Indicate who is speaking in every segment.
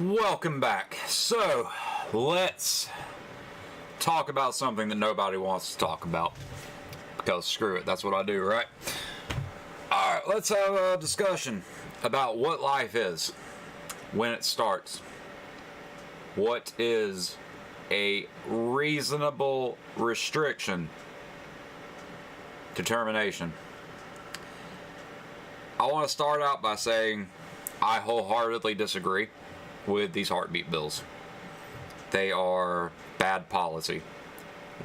Speaker 1: Welcome back. So, let's talk about something that nobody wants to talk about. Because screw it, that's what I do, right? Alright, let's have a discussion about what life is, when it starts. What is a reasonable restriction to termination? I want to start out by saying I wholeheartedly disagree with these heartbeat bills. They are bad policy.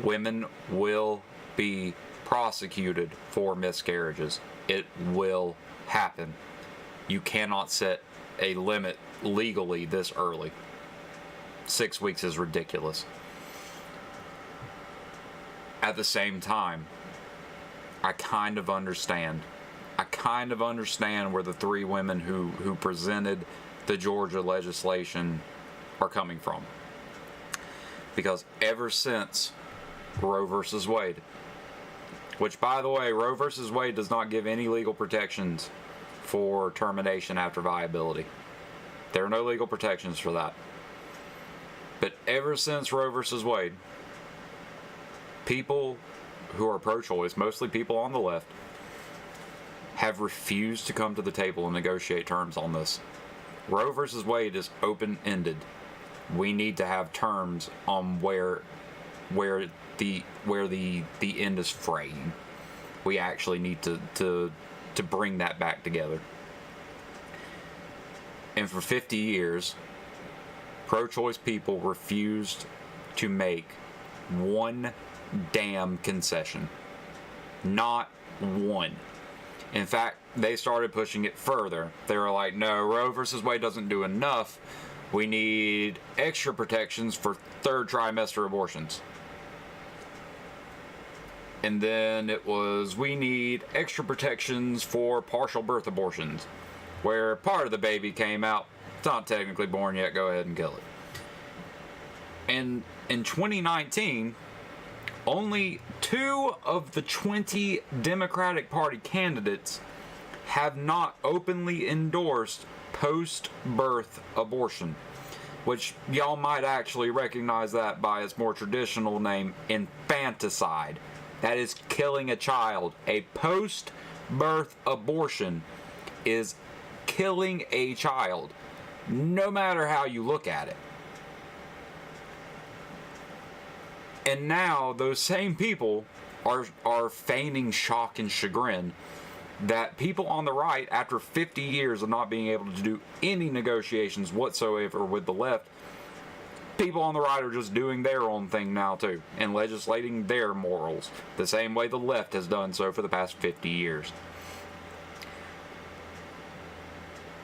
Speaker 1: Women will be prosecuted for miscarriages. It will happen. You cannot set a limit legally this early. 6 weeks is ridiculous. At the same time, I kind of understand where the three women who presented the Georgia legislation are coming from. Because ever since Roe versus Wade, which, by the way, Roe versus Wade does not give any legal protections for termination after viability. There are no legal protections for that. But ever since Roe versus Wade, people who are pro-choice, mostly people on the left, have refused to come to the table and negotiate terms on this. Roe versus Wade is open-ended. We need to have terms on where the end is fraying. We actually need to bring that back together. And for 50 years, pro-choice people refused to make one damn concession. Not one. In fact, they started pushing it further. They were like, no, Roe versus Wade doesn't do enough. We need extra protections for third trimester abortions. And then it was, we need extra protections for partial birth abortions, where part of the baby came out. It's not technically born yet, go ahead and kill it. And in 2019, only 2 of the 20 Democratic Party candidates have not openly endorsed post-birth abortion, which y'all might actually recognize that by its more traditional name, infanticide. That is killing a child. A post-birth abortion is killing a child, no matter how you look at it. And now those same people are feigning shock and chagrin that people on the right, after 50 years of not being able to do any negotiations whatsoever with the left, people on the right are just doing their own thing now too, and legislating their morals, the same way the left has done so for the past 50 years.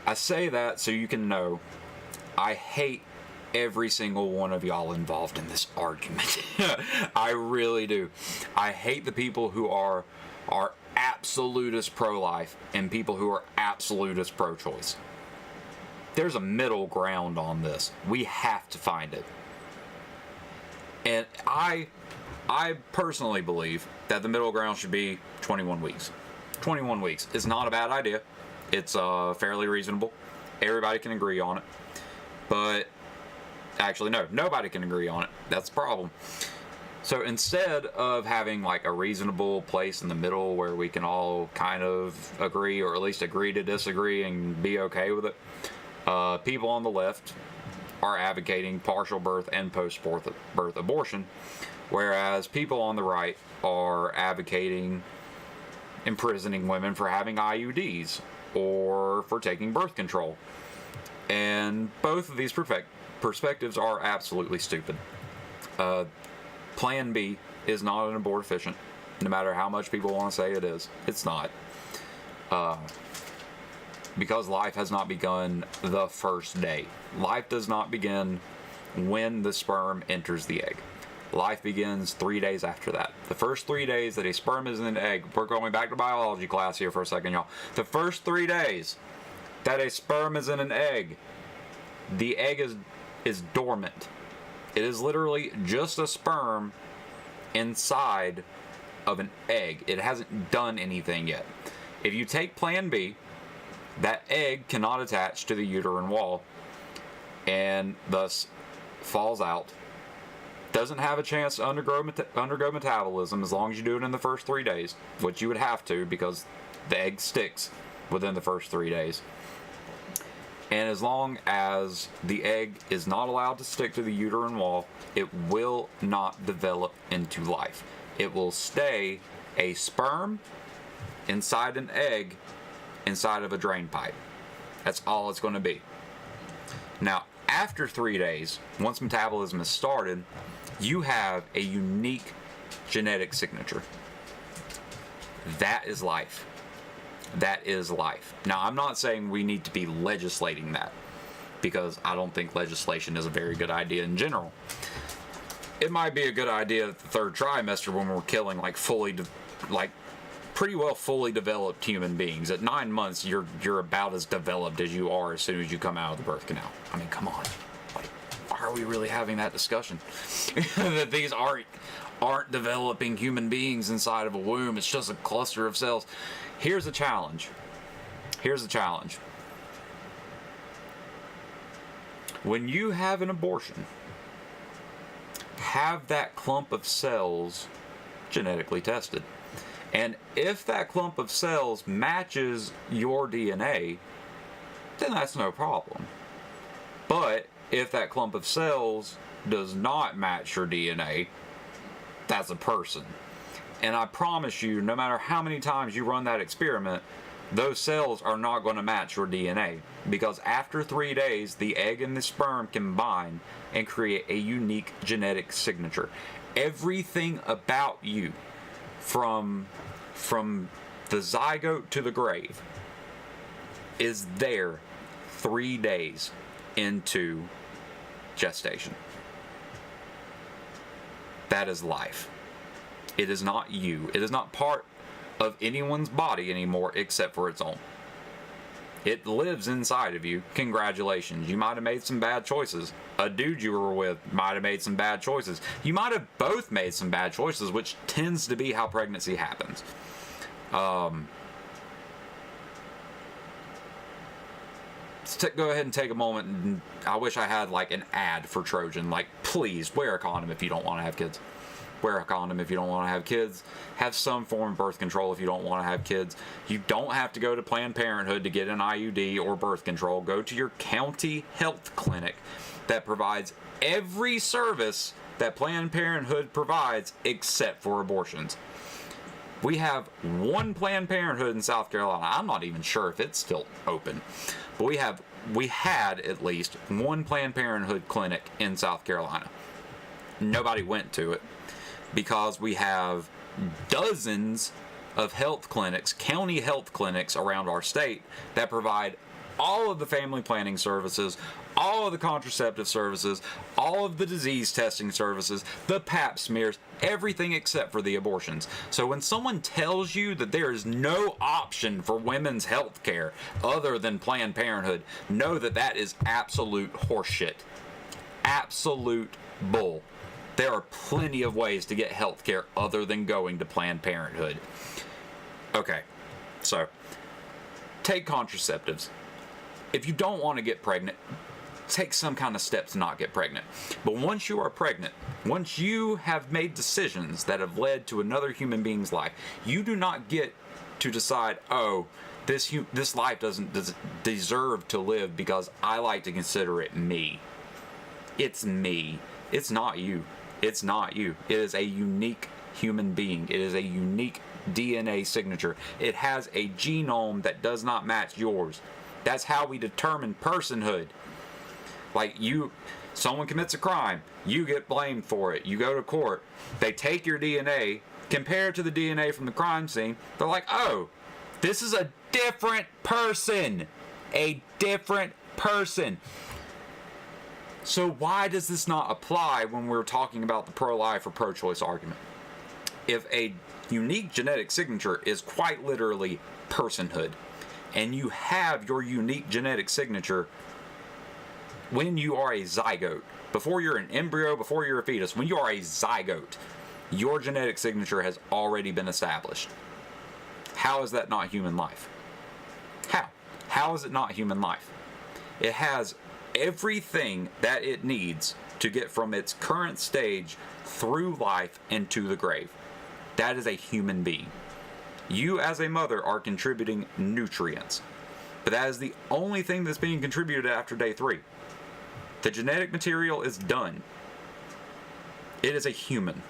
Speaker 1: I say that so you can know I hate every single one of y'all involved in this argument. I really do. I hate the people who are absolutist pro-life and people who are absolutist pro-choice. There's a middle ground on this. We have to find it. And I personally believe that the middle ground should be 21 weeks. 21 weeks is not a bad idea. It's fairly reasonable. Everybody can agree on it. But actually, no, nobody can agree on it. That's the problem. So instead of having like a reasonable place in the middle where we can all kind of agree, or at least agree to disagree and be okay with it, people on the left are advocating partial birth and post-birth abortion, whereas people on the right are advocating imprisoning women for having IUDs or for taking birth control. And both of these perspectives are absolutely stupid. Plan B is not an abortifacient, no matter how much people want to say it is. It's not. Because life has not begun the first day. Life does not begin when the sperm enters the egg. Life begins 3 days after that. The first 3 days that a sperm is in an egg, we're going back to biology class here for a second, y'all. The first 3 days that a sperm is in an egg, the egg is dormant. It is literally just a sperm inside of an egg. It hasn't done anything yet. If you take Plan B, that egg cannot attach to the uterine wall. and thus falls out. Doesn't have a chance to undergo metabolism as long as you do it in the first 3 days, which you would have to because the egg sticks within the first 3 days. And as long as the egg is not allowed to stick to the uterine wall, it will not develop into life. It will stay a sperm inside an egg inside of a drain pipe. That's all it's going to be. Now, after 3 days, once metabolism is started, you have a unique genetic signature. That is life. That is life. Now, I'm not saying we need to be legislating that, because I don't think legislation is a very good idea in general. It might be a good idea at the third trimester when we're killing pretty well fully developed human beings. At 9 months, you're about as developed as you are as soon as you come out of the birth canal. I mean, come on. Why are we really having that discussion? That these aren't developing human beings inside of a womb. It's just a cluster of cells. Here's a challenge. When you have an abortion, have that clump of cells genetically tested. And if that clump of cells matches your DNA, then that's no problem. But if that clump of cells does not match your DNA, that's a person. And I promise you, no matter how many times you run that experiment, those cells are not going to match your DNA. Because after 3 days, the egg and the sperm combine and create a unique genetic signature. Everything about you, from the zygote to the grave, is there 3 days into gestation. That is life. It is not you. It is not part of anyone's body anymore except for its own. It lives inside of you. Congratulations. You might have made some bad choices. A dude you were with might have made some bad choices. You might have both made some bad choices, which tends to be how pregnancy happens. Let's go ahead and take a moment, and I wish I had like an ad for Trojan. Like, please wear a condom if you don't want to have kids. Wear a condom if you don't want to have kids. Have some form of birth control if you don't want to have kids. You don't have to go to Planned Parenthood to get an IUD or birth control. Go to your county health clinic that provides every service that Planned Parenthood provides except for abortions. We have one Planned Parenthood in South Carolina. I'm not even sure if it's still open. But we had at least one Planned Parenthood clinic in South Carolina. Nobody went to it because we have dozens of health clinics, county health clinics around our state that provide all of the family planning services, all of the contraceptive services, all of the disease testing services, the pap smears, everything except for the abortions. So when someone tells you that there is no option for women's health care other than Planned Parenthood, know that that is absolute horseshit. Absolute bull. There are plenty of ways to get health care other than going to Planned Parenthood. Okay, so take contraceptives. If you don't want to get pregnant, take some kind of steps to not get pregnant. But once you are pregnant, once you have made decisions that have led to another human being's life, you do not get to decide, oh, this life doesn't deserve to live because I like to consider it me. It's me. It's not you. It's not you. It is a unique human being. It is a unique DNA signature. It has a genome that does not match yours. That's how we determine personhood. Like someone commits a crime, you get blamed for it. You go to court, they take your DNA, compare it to the DNA from the crime scene. They're like, oh, this is a different person. A different person. So why does this not apply when we're talking about the pro-life or pro-choice argument? If a unique genetic signature is quite literally personhood, and you have your unique genetic signature when you are a zygote, before you're an embryo, before you're a fetus, when you are a zygote, your genetic signature has already been established. How is that not human life? How? How is it not human life? It has everything that it needs to get from its current stage through life into the grave. That is a human being. You as a mother are contributing nutrients. But that is the only thing that's being contributed after day 3. The genetic material is done. It is a human.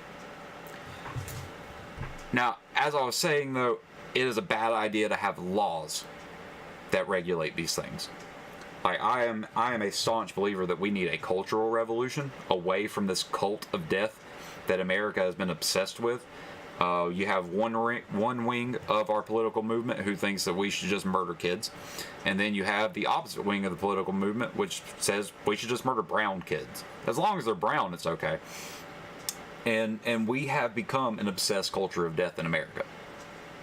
Speaker 1: Now, as I was saying though, it is a bad idea to have laws that regulate these things. Like, I am a staunch believer that we need a cultural revolution away from this cult of death that America has been obsessed with. You have one wing of our political movement who thinks that we should just murder kids. And then you have the opposite wing of the political movement which says we should just murder brown kids. As long as they're brown, it's okay. And we have become an obsessed culture of death in America.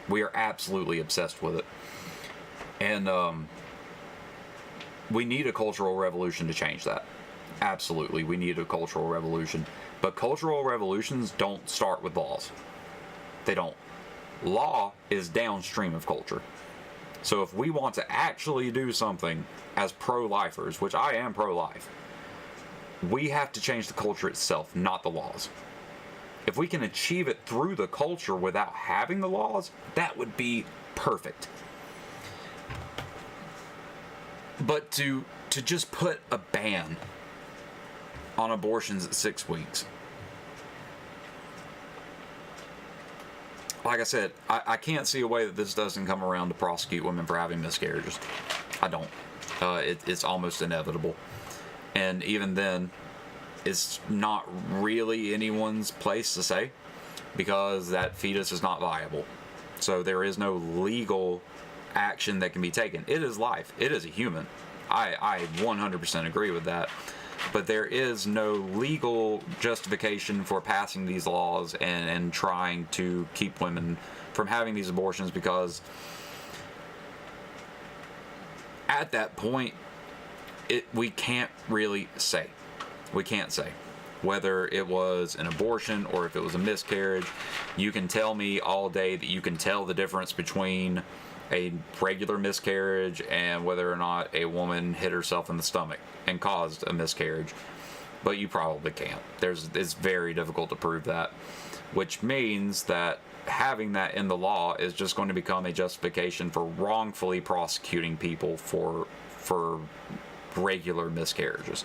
Speaker 1: We are absolutely obsessed with it. And we need a cultural revolution to change that. Absolutely, we need a cultural revolution. But cultural revolutions don't start with laws. They don't. Law is downstream of culture. So if we want to actually do something as pro-lifers, which I am pro-life, we have to change the culture itself, not the laws. If we can achieve it through the culture without having the laws, that would be perfect. But to just put a ban on abortions at 6 weeks. Like I said, I can't see a way that this doesn't come around to prosecute women for having miscarriages. I don't. It's almost inevitable. And even then, it's not really anyone's place to say, because that fetus is not viable. So there is no legal action that can be taken. It is life. It is a human. I 100% agree with that. But there is no legal justification for passing these laws and trying to keep women from having these abortions, because at that point, we can't really say. We can't say whether it was an abortion or if it was a miscarriage. You can tell me all day that you can tell the difference between a regular miscarriage and whether or not a woman hit herself in the stomach and caused a miscarriage, but you probably can't. It's very difficult to prove that, which means that having that in the law is just going to become a justification for wrongfully prosecuting people for regular miscarriages.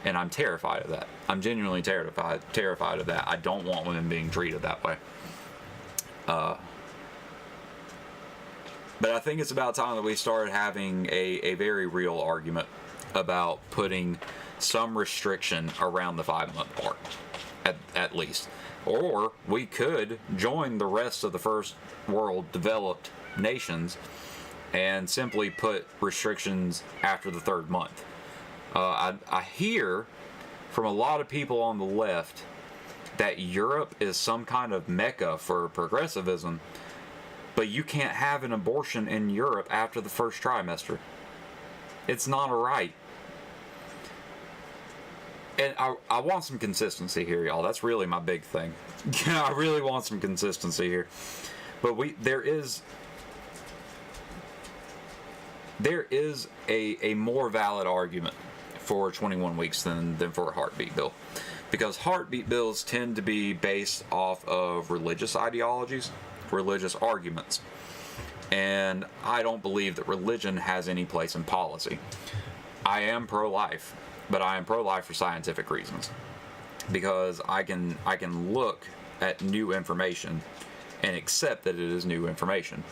Speaker 1: And I'm terrified of that. I'm genuinely terrified of that. I don't want women being treated that way. But I think it's about time that we started having a very real argument about putting some restriction around the 5-month mark, at least. Or we could join the rest of the first world developed nations and simply put restrictions after the 3rd month. I hear from a lot of people on the left that Europe is some kind of mecca for progressivism, but you can't have an abortion in Europe after the 1st trimester. It's not a right. And I want some consistency here, y'all. That's really my big thing. I really want some consistency here. But there is a more valid argument for 21 weeks than for a heartbeat bill. Because heartbeat bills tend to be based off of religious ideologies, religious arguments. And I don't believe that religion has any place in policy. I am pro-life, but I am pro-life for scientific reasons. Because I can look at new information and accept that it is new information.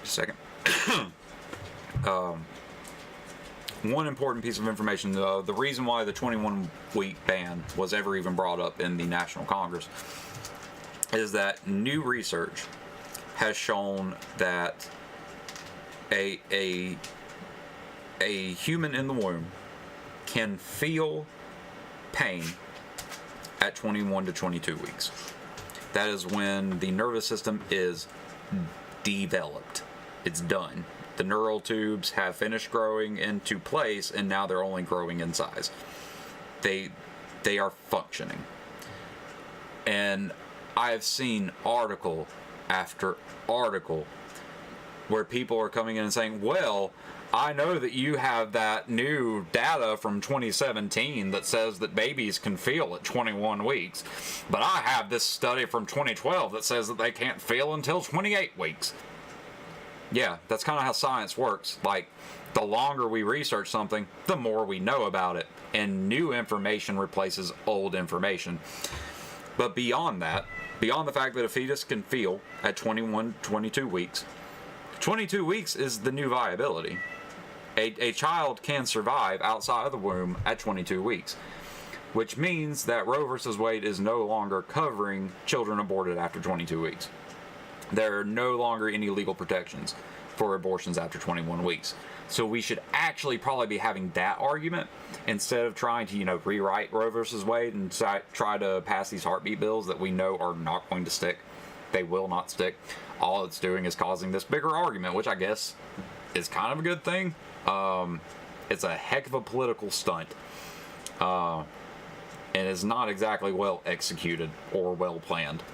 Speaker 1: Second. One important piece of information, the reason why the 21-week ban was ever even brought up in the National Congress is that new research has shown that a human in the womb can feel pain at 21 to 22 weeks. That is when the nervous system is developed. It's done. The neural tubes have finished growing into place, and now they're only growing in size. They are functioning. And I have seen article after article where people are coming in and saying, well, I know that you have that new data from 2017 that says that babies can feel at 21 weeks, but I have this study from 2012 that says that they can't feel until 28 weeks. Yeah, that's kind of how science works. Like, the longer we research something, the more we know about it, and new information replaces old information. But beyond that, beyond the fact that a fetus can feel at 21, 22 weeks, 22 weeks is the new viability. A child can survive outside of the womb at 22 weeks, which means that Roe versus Wade is no longer covering children aborted after 22 weeks. There are no longer any legal protections for abortions after 21 weeks. So we should actually probably be having that argument instead of trying to, rewrite Roe versus Wade and try to pass these heartbeat bills that we know are not going to stick. They will not stick. All it's doing is causing this bigger argument, which I guess is kind of a good thing. It's a heck of a political stunt. And is not exactly well executed or well planned.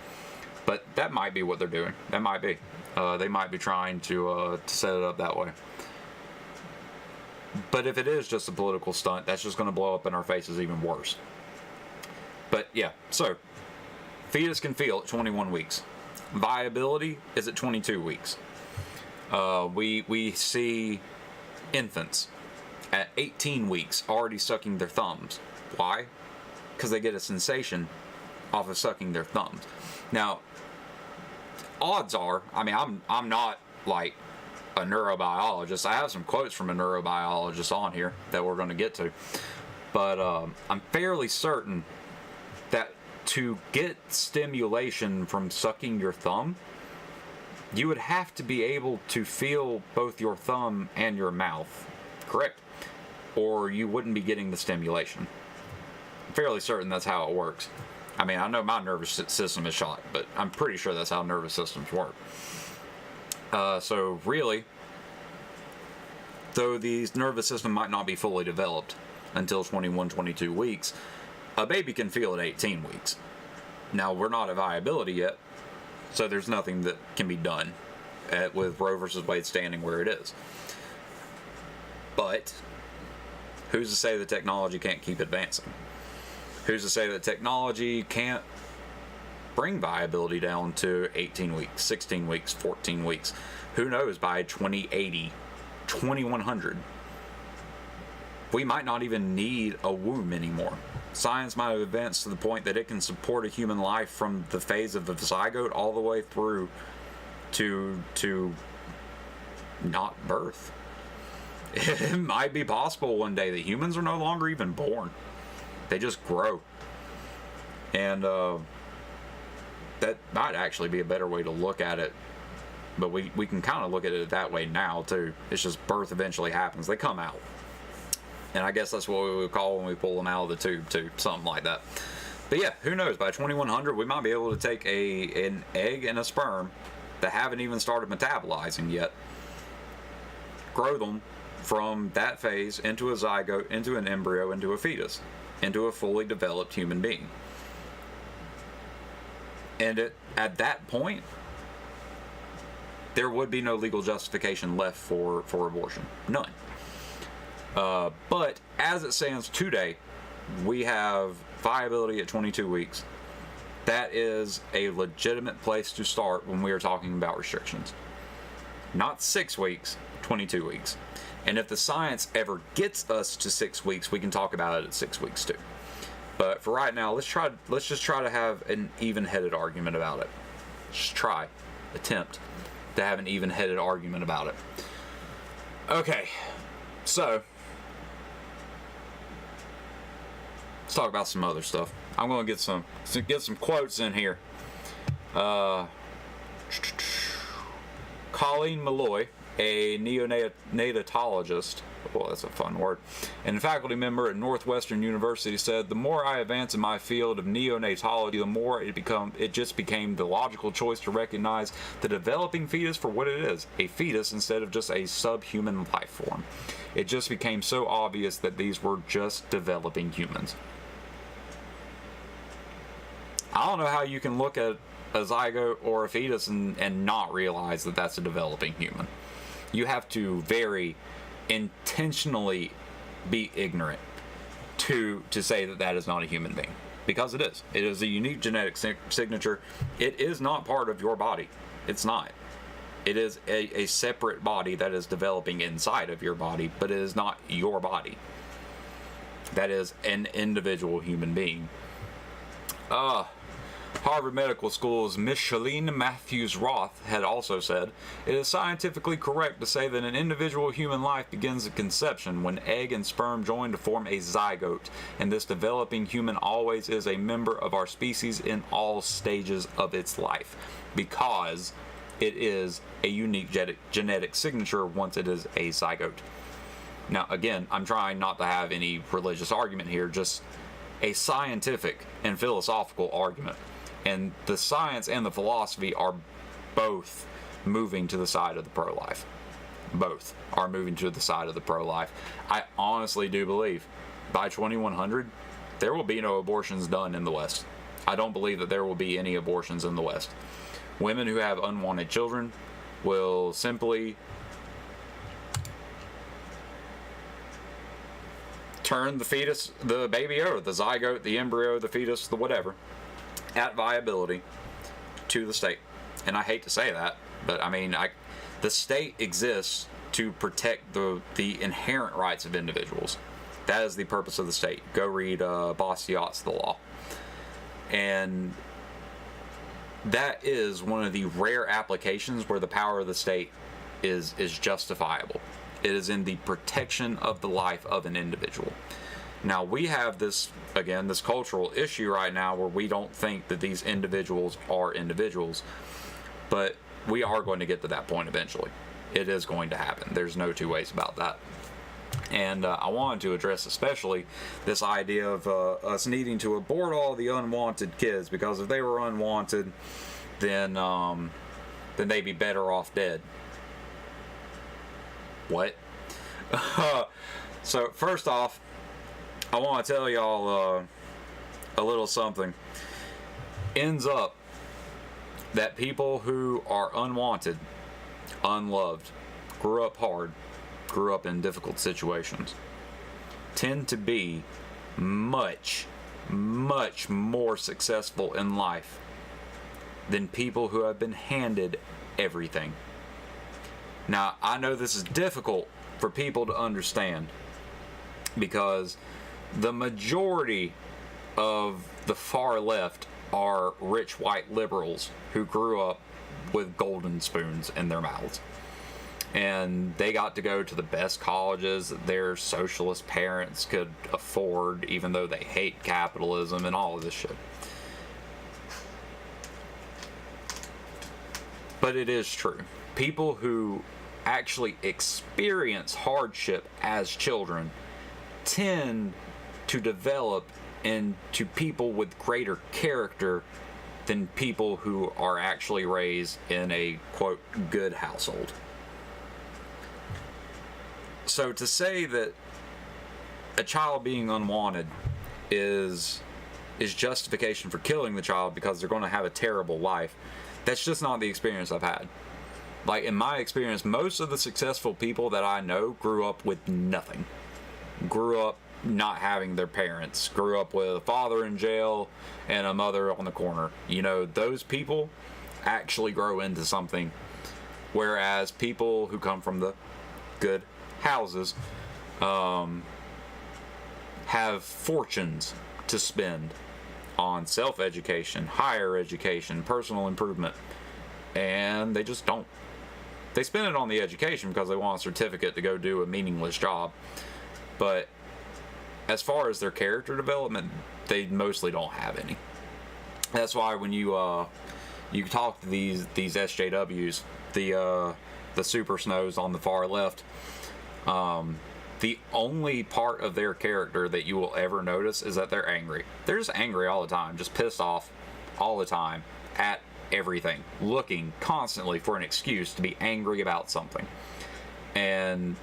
Speaker 1: But that might be what they're doing. That might be. They might be trying to set it up that way. But if it is just a political stunt, that's just going to blow up in our faces even worse. But yeah, so fetus can feel at 21 weeks. Viability is at 22 weeks. We see infants at 18 weeks already sucking their thumbs. Why? Because they get a sensation off of sucking their thumbs. Now, odds are, I'm not like a neurobiologist. I have some quotes from a neurobiologist on here that we're going to get to. But I'm fairly certain that to get stimulation from sucking your thumb, you would have to be able to feel both your thumb and your mouth, correct? Or you wouldn't be getting the stimulation. I'm fairly certain that's how it works. I know my nervous system is shot, but I'm pretty sure that's how nervous systems work. So really, though the nervous system might not be fully developed until 21, 22 weeks, a baby can feel at 18 weeks. Now, we're not at viability yet, so there's nothing that can be done with Roe versus Wade standing where it is. But who's to say the technology can't keep advancing? Who's to say that technology can't bring viability down to 18 weeks, 16 weeks, 14 weeks? Who knows, by 2080, 2100, we might not even need a womb anymore. Science might have advanced to the point that it can support a human life from the phase of the zygote all the way through to not birth. It might be possible one day that humans are no longer even born. They just grow. And that might actually be a better way to look at it. But we can kind of look at it that way now, too. It's just birth eventually happens. They come out. And I guess that's what we would call when we pull them out of the tube, too. Something like that. But yeah, who knows? By 2100, we might be able to take an egg and a sperm that haven't even started metabolizing yet, grow them from that phase into a zygote, into an embryo, into a fetus, into a fully developed human being. And at that point, there would be no legal justification left for abortion. None. But as it stands today, we have viability at 22 weeks. That is a legitimate place to start when we are talking about restrictions. Not 6 weeks, 22 weeks. And if the science ever gets us to 6 weeks, we can talk about it at 6 weeks too. But for right now, let's just try to have an even-headed argument about it. Just attempt to have an even-headed argument about it. Okay, so let's talk about some other stuff. I'm going to get some quotes in here. Colleen Malloy, a neonatologist, well, that's a fun word, and a faculty member at Northwestern University, said, "The more I advance in my field of neonatology, the more it just became the logical choice to recognize the developing fetus for what it is, a fetus instead of just a subhuman life form. It just became so obvious that these were just developing humans." I don't know how you can look at a zygote or a fetus and not realize that that's a developing human. You have to very, intentionally be ignorant to say that that is not a human being, because it is. It is a unique genetic signature. It is not part of your body. It's not. It is a separate body that is developing inside of your body, but it is not your body. That is an individual human being. Harvard Medical School's Miss Shalene Matthews-Roth had also said, "It is scientifically correct to say that an individual human life begins at conception when egg and sperm join to form a zygote, and this developing human always is a member of our species in all stages of its life, because it is a unique genetic signature once it is a zygote." Now, again, I'm trying not to have any religious argument here, just a scientific and philosophical argument. And the science and the philosophy are both moving to the side of the pro-life. Both are moving to the side of the pro-life. I honestly do believe by 2100, there will be no abortions done in the West. I don't believe that there will be any abortions in the West. Women who have unwanted children will simply turn the fetus, the baby over, the zygote, the embryo, the fetus, the whatever, at viability to the state. And I hate to say that, but I mean, the state exists to protect the inherent rights of individuals. That is the purpose of the state. Go read Bastiat's The Law. And that is one of the rare applications where the power of the state is justifiable. It is in the protection of the life of an individual. Now, we have this cultural issue right now where we don't think that these individuals are individuals, but we are going to get to that point eventually. It is going to happen. There's no two ways about that. And I wanted to address especially this idea of us needing to abort all the unwanted kids, because if they were unwanted, then they'd be better off dead. What? So first off, I want to tell y'all a little something. Ends up that people who are unwanted, unloved, grew up hard, grew up in difficult situations, tend to be much, much more successful in life than people who have been handed everything. Now, I know this is difficult for people to understand, because the majority of the far left are rich white liberals who grew up with golden spoons in their mouths. And they got to go to the best colleges that their socialist parents could afford, even though they hate capitalism and all of this shit. But it is true. People who actually experience hardship as children tend to develop into people with greater character than people who are actually raised in a, quote, good household. So to say that a child being unwanted is justification for killing the child because they're going to have a terrible life, that's just not the experience I've had. Like, in my experience, most of the successful people that I know grew up with nothing. Grew up not having their parents. Grew up with a father in jail and a mother on the corner. You know, those people actually grow into something. Whereas people who come from the good houses have fortunes to spend on self-education, higher education, personal improvement, and they just don't. They spend it on the education because they want a certificate to go do a meaningless job. But as far as their character development, they mostly don't have any. That's why when you talk to these SJWs, the super snows on the far left, the only part of their character that you will ever notice is that they're angry. They're just angry all the time, just pissed off all the time at everything, looking constantly for an excuse to be angry about something. And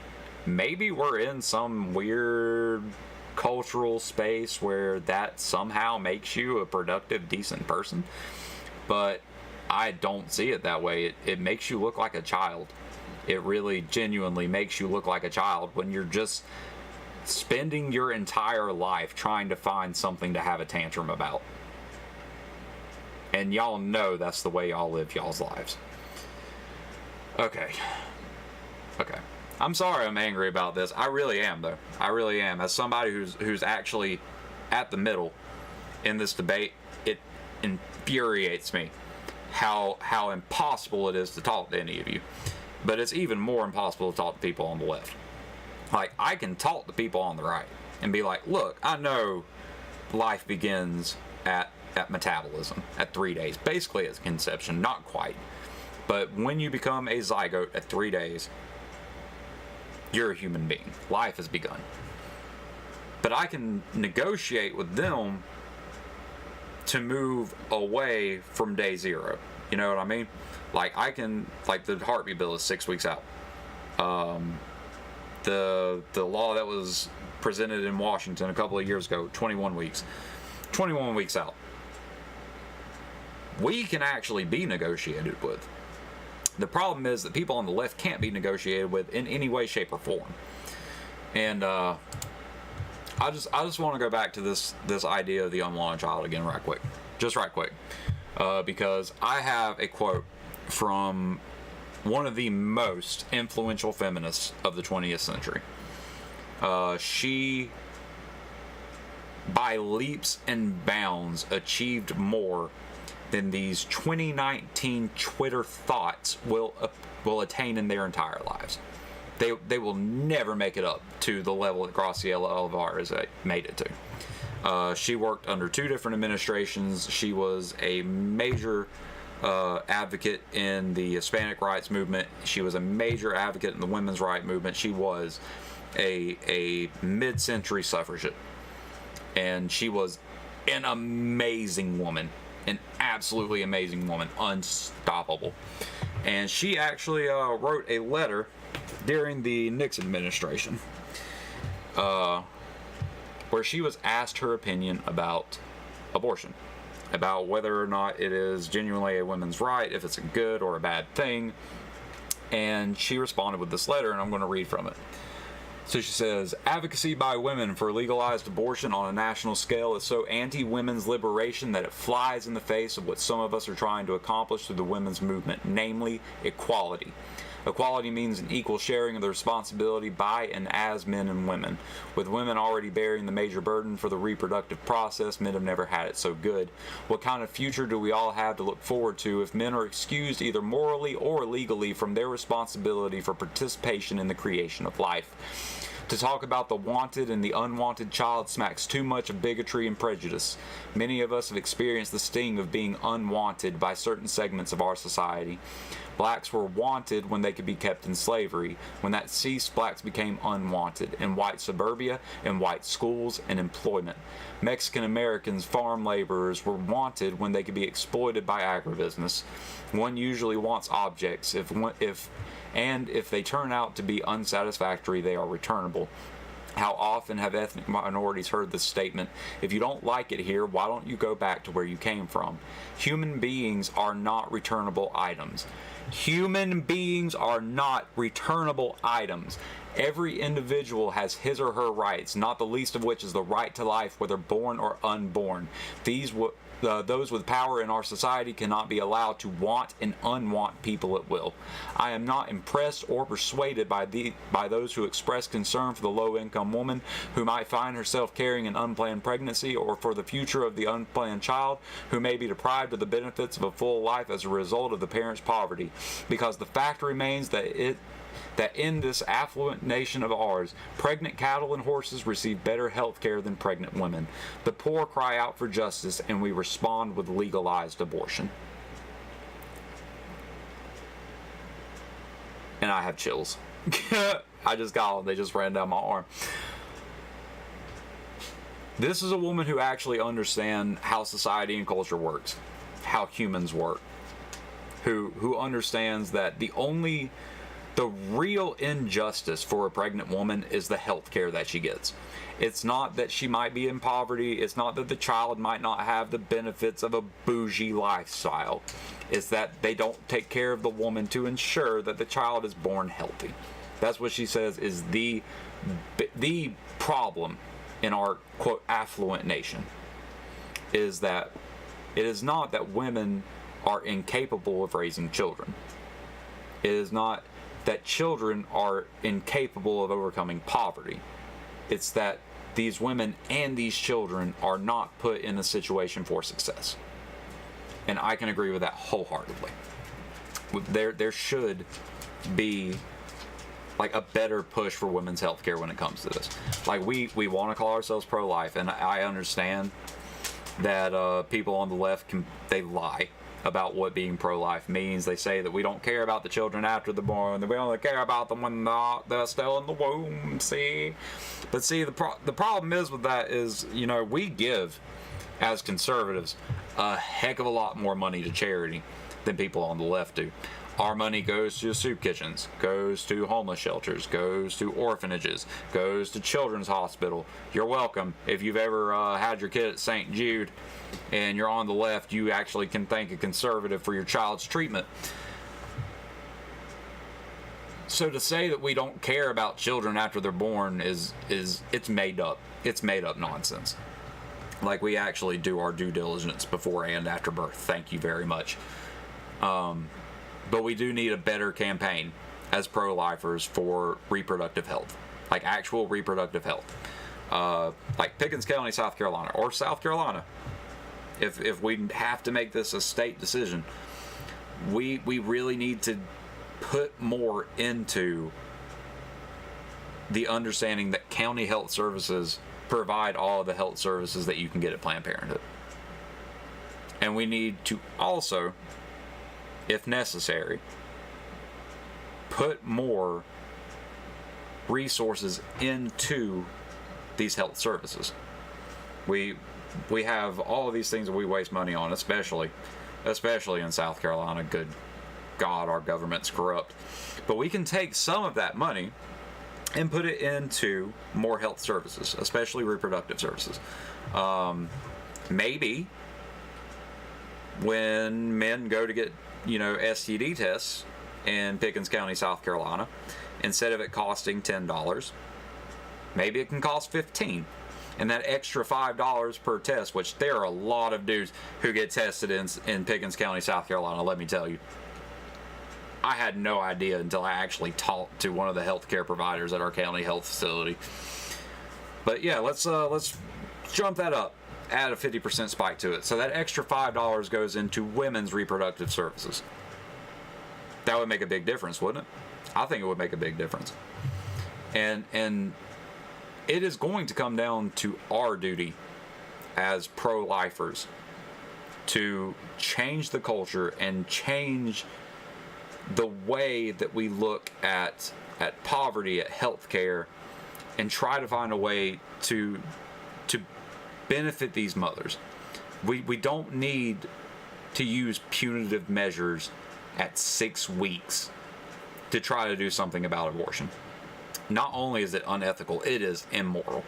Speaker 1: maybe we're in some weird cultural space where that somehow makes you a productive, decent person, but I don't see it that way. It makes you look like a child. It really genuinely makes you look like a child when you're just spending your entire life trying to find something to have a tantrum about. And y'all know that's the way y'all live y'all's lives. Okay. I'm sorry I'm angry about this. I really am, though. I really am. As somebody who's actually at the middle in this debate, it infuriates me how impossible it is to talk to any of you. But it's even more impossible to talk to people on the left. Like, I can talk to people on the right and be like, look, I know life begins at metabolism at 3 days. Basically, it's conception, not quite. But when you become a zygote at 3 days, you're a human being. Life has begun. But I can negotiate with them to move away from day 0. You know what I mean? Like, I can, like, the heartbeat bill is 6 weeks out. The law that was presented in Washington a couple of years ago, 21 weeks. 21 weeks out. We can actually be negotiated with. The problem is that people on the left can't be negotiated with in any way, shape, or form. And I just want to go back to this idea of the unwanted child again right quick. Just right quick. Because I have a quote from one of the most influential feminists of the 20th century. She, by leaps and bounds, achieved more than these 2019 Twitter thoughts will attain in their entire lives. They will never make it up to the level that Graciela Alvarez made it to. She worked under 2 different administrations. She was a major advocate in the Hispanic rights movement. She was a major advocate in the women's rights movement. She was a mid-century suffragette. And she was an amazing woman. An absolutely amazing woman. Unstoppable. And she actually wrote a letter during the Nixon administration where she was asked her opinion about abortion, about whether or not it is genuinely a women's right, if it's a good or a bad thing. And she responded with this letter, and I'm going to read from it. So she says, advocacy by women for legalized abortion on a national scale is so anti-women's liberation that it flies in the face of what some of us are trying to accomplish through the women's movement, namely equality. Equality means an equal sharing of the responsibility by and as men and women. With women already bearing the major burden for the reproductive process, men have never had it so good. What kind of future do we all have to look forward to if men are excused either morally or legally from their responsibility for participation in the creation of life? To talk about the wanted and the unwanted child smacks too much of bigotry and prejudice. Many of us have experienced the sting of being unwanted by certain segments of our society. Blacks were wanted when they could be kept in slavery. When that ceased, blacks became unwanted in white suburbia, in white schools, and employment. Mexican Americans, farm laborers, were wanted when they could be exploited by agribusiness. One usually wants objects. If they turn out to be unsatisfactory, they are returnable. How often have ethnic minorities heard this statement? If you don't like it here, why don't you go back to where you came from? Human beings are not returnable items. Human beings are not returnable items. Every individual has his or her rights, not the least of which is the right to life, whether born or unborn. Those with power in our society cannot be allowed to want and unwant people at will. I am not impressed or persuaded by those who express concern for the low-income woman who might find herself carrying an unplanned pregnancy, or for the future of the unplanned child who may be deprived of the benefits of a full life as a result of the parent's poverty. Because the fact remains that in this affluent nation of ours, pregnant cattle and horses receive better health care than pregnant women. The poor cry out for justice, and we respond with legalized abortion. And I have chills. I just got them. They just ran down my arm. This is a woman who actually understands how society and culture works, how humans work, who understands that the only The real injustice for a pregnant woman is the health care that she gets. It's not that she might be in poverty. It's not that the child might not have the benefits of a bougie lifestyle. It's that they don't take care of the woman to ensure that the child is born healthy. That's what she says is the problem in our, quote, affluent nation, is that it is not that women are incapable of raising children. It is not that children are incapable of overcoming poverty. It's that these women and these children are not put in a situation for success. And I can agree with that wholeheartedly. There should be like a better push for women's health care when it comes to this. Like we want to call ourselves pro-life, and I understand that people on the left they lie about what being pro-life means. They say that we don't care about the children after they're born, that we only care about them when they're still in the womb, see? But see, the problem is with that is, you know, we give, as conservatives, a heck of a lot more money to charity than people on the left do. Our money goes to soup kitchens, goes to homeless shelters, goes to orphanages, goes to children's hospital. You're welcome. If you've ever had your kid at St. Jude and you're on the left, you actually can thank a conservative for your child's treatment. So to say that we don't care about children after they're born is it's made up. It's made up nonsense. Like, we actually do our due diligence before and after birth. Thank you very much. But we do need a better campaign as pro-lifers for reproductive health, like actual reproductive health. Like Pickens County, South Carolina, or South Carolina. If we have to make this a state decision, we really need to put more into the understanding that county health services provide all of the health services that you can get at Planned Parenthood. And we need to also, if necessary, put more resources into these health services. We have all of these things that we waste money on, especially in South Carolina. Good God, our government's corrupt. But we can take some of that money and put it into more health services, especially reproductive services. Maybe when men go to get, STD tests in Pickens County, South Carolina, instead of it costing $10, maybe it can cost $15. And that extra $5 per test, which there are a lot of dudes who get tested in Pickens County, South Carolina, let me tell you. I had no idea until I actually talked to one of the healthcare providers at our county health facility. But yeah, let's jump that up, add a 50% spike to it. So that extra $5 goes into women's reproductive services. That would make a big difference, wouldn't it? I think it would make a big difference. And it is going to come down to our duty as pro-lifers to change the culture and change the way that we look at poverty, at healthcare, and try to find a way to benefit these mothers. We don't need to use punitive measures at 6 weeks to try to do something about abortion. Not only is it unethical, it is immoral.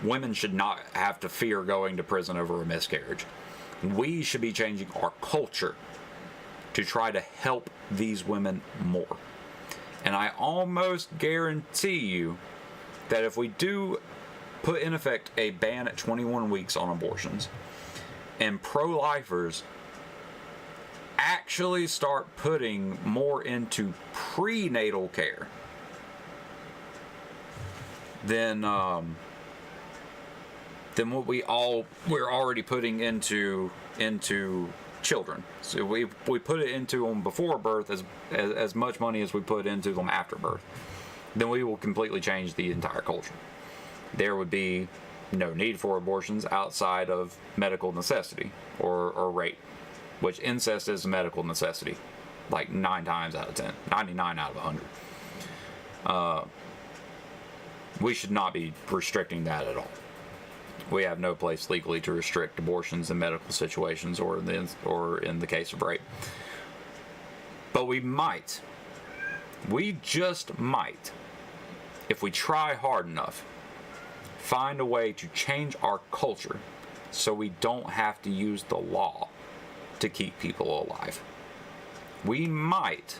Speaker 1: Women should not have to fear going to prison over a miscarriage. We should be changing our culture to try to help these women more. And I almost guarantee you that if we do put in effect a ban at 21 weeks on abortions, and pro-lifers actually start putting more into prenatal care, then what we're already putting into children. So we put it into them before birth as much money as we put into them after birth. Then we will completely change the entire culture. There would be no need for abortions outside of medical necessity or rape, which incest is a medical necessity, like 9 times out of 10, 99 out of 100. We should not be restricting that at all. We have no place legally to restrict abortions in medical situations or in the case of rape. But we might we just might, if we try hard enough, find a way to change our culture so we don't have to use the law to keep people alive. We might,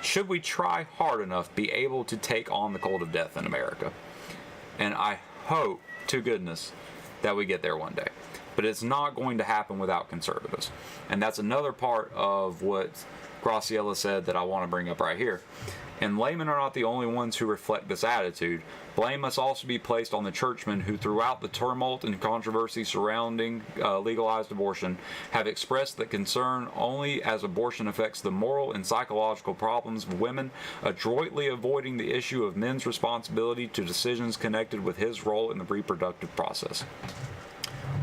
Speaker 1: should we try hard enough, be able to take on the cult of death in America. And I hope to goodness that we get there one day. But it's not going to happen without conservatives. And that's another part of what Graciela said that I want to bring up right here. And laymen are not the only ones who reflect this attitude. Blame must also be placed on the churchmen who, throughout the tumult and controversy surrounding legalized abortion, have expressed that concern only as abortion affects the moral and psychological problems of women, adroitly avoiding the issue of men's responsibility to decisions connected with his role in the reproductive process.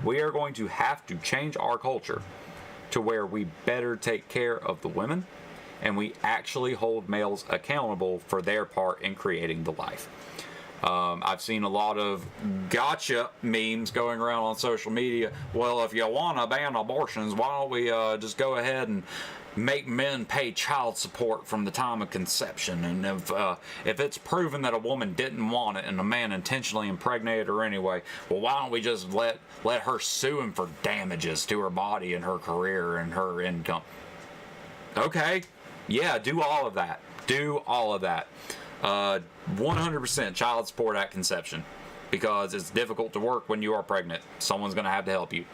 Speaker 1: We are going to have to change our culture to where we better take care of the women, and we actually hold males accountable for their part in creating the life. I've seen a lot of gotcha memes going around on social media. Well, if you want to ban abortions, why don't we just go ahead and make men pay child support from the time of conception? And if it's proven that a woman didn't want it and a man intentionally impregnated her anyway, well, why don't we just let her sue him for damages to her body and her career and her income? Okay, yeah, do all of that. Do all of that. 100% child support at conception, because it's difficult to work when you are pregnant. Someone's going to have to help you.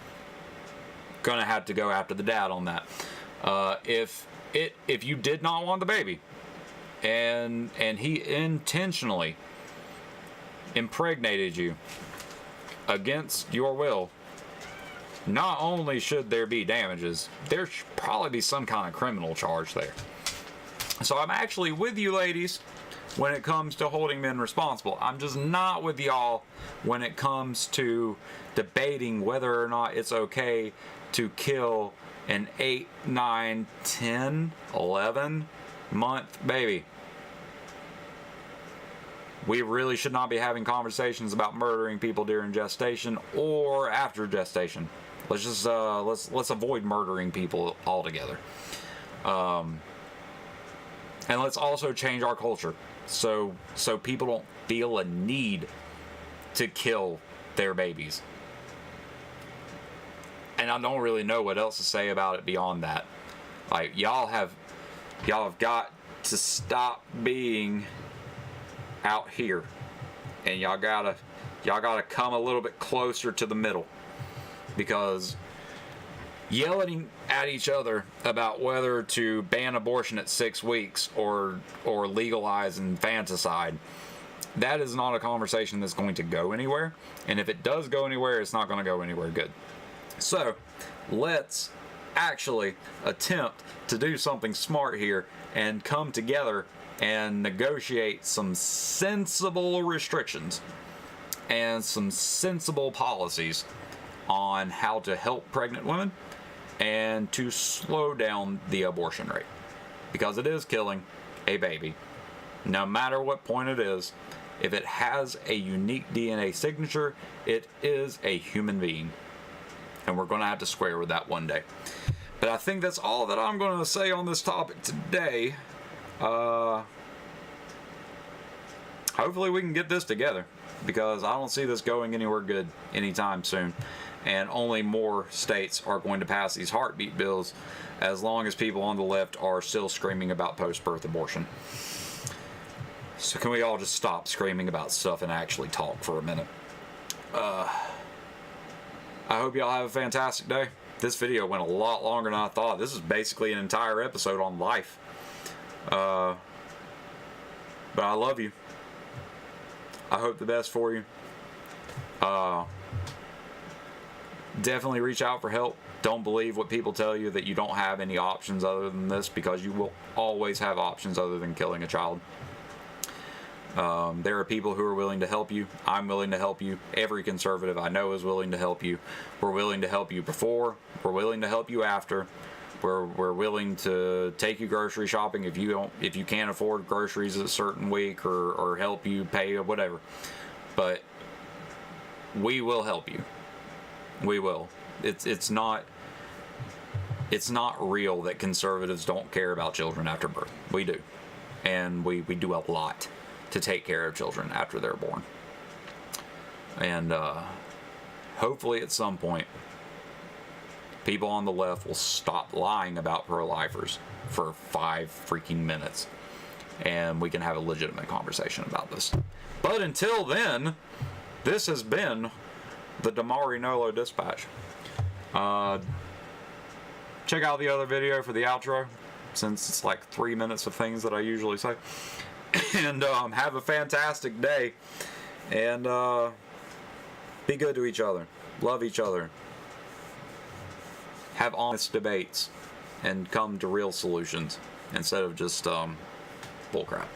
Speaker 1: Going to have to go after the dad on that. If you did not want the baby and he intentionally impregnated you against your will, not only should there be damages, there should probably be some kind of criminal charge there. So I'm actually with you ladies when it comes to holding men responsible. I'm just not with y'all when it comes to debating whether or not it's okay to kill an 8, 9, 10, 11 month baby. We really should not be having conversations about murdering people during gestation or after gestation. Let's just let's avoid murdering people altogether. And let's also change our culture so people don't feel a need to kill their babies. And I don't really know what else to say about it beyond that. Like, y'all have got to stop being out here, and y'all gotta come a little bit closer to the middle, because yelling at each other about whether to ban abortion at 6 weeks or legalize infanticide, that is not a conversation that's going to go anywhere. And if it does go anywhere, it's not going to go anywhere good. So let's actually attempt to do something smart here and come together and negotiate some sensible restrictions and some sensible policies on how to help pregnant women and to slow down the abortion rate, because it is killing a baby. No matter what point it is, if it has a unique DNA signature, it is a human being. And we're going to have to square with that one day. But I think that's all that I'm going to say on this topic today. Hopefully we can get this together, because I don't see this going anywhere good anytime soon. And only more states are going to pass these heartbeat bills as long as people on the left are still screaming about post-birth abortion. So can we all just stop screaming about stuff and actually talk for a minute? I hope y'all have a fantastic day. This video went a lot longer than I thought. This is basically an entire episode on life. But I love you. I hope the best for you. Definitely reach out for help. Don't believe what people tell you that you don't have any options other than this, because you will always have options other than killing a child. There are people who are willing to help you. I'm willing to help you. Every conservative I know is willing to help you. We're willing to help you before. We're willing to help you after. We're willing to take you grocery shopping if you can't afford groceries a certain week, or help you pay or whatever. But we will help you. We will. It's not real that conservatives don't care about children after birth. We do. and we do a lot to take care of children after they're born. And hopefully at some point, people on the left will stop lying about pro-lifers for 5 freaking minutes, and we can have a legitimate conversation about this. But until then, this has been the Damari Nolo Dispatch. Check out the other video for the outro, since it's like 3 minutes of things that I usually say. And have a fantastic day, and be good to each other, love each other, have honest debates, and come to real solutions instead of just bullcrap.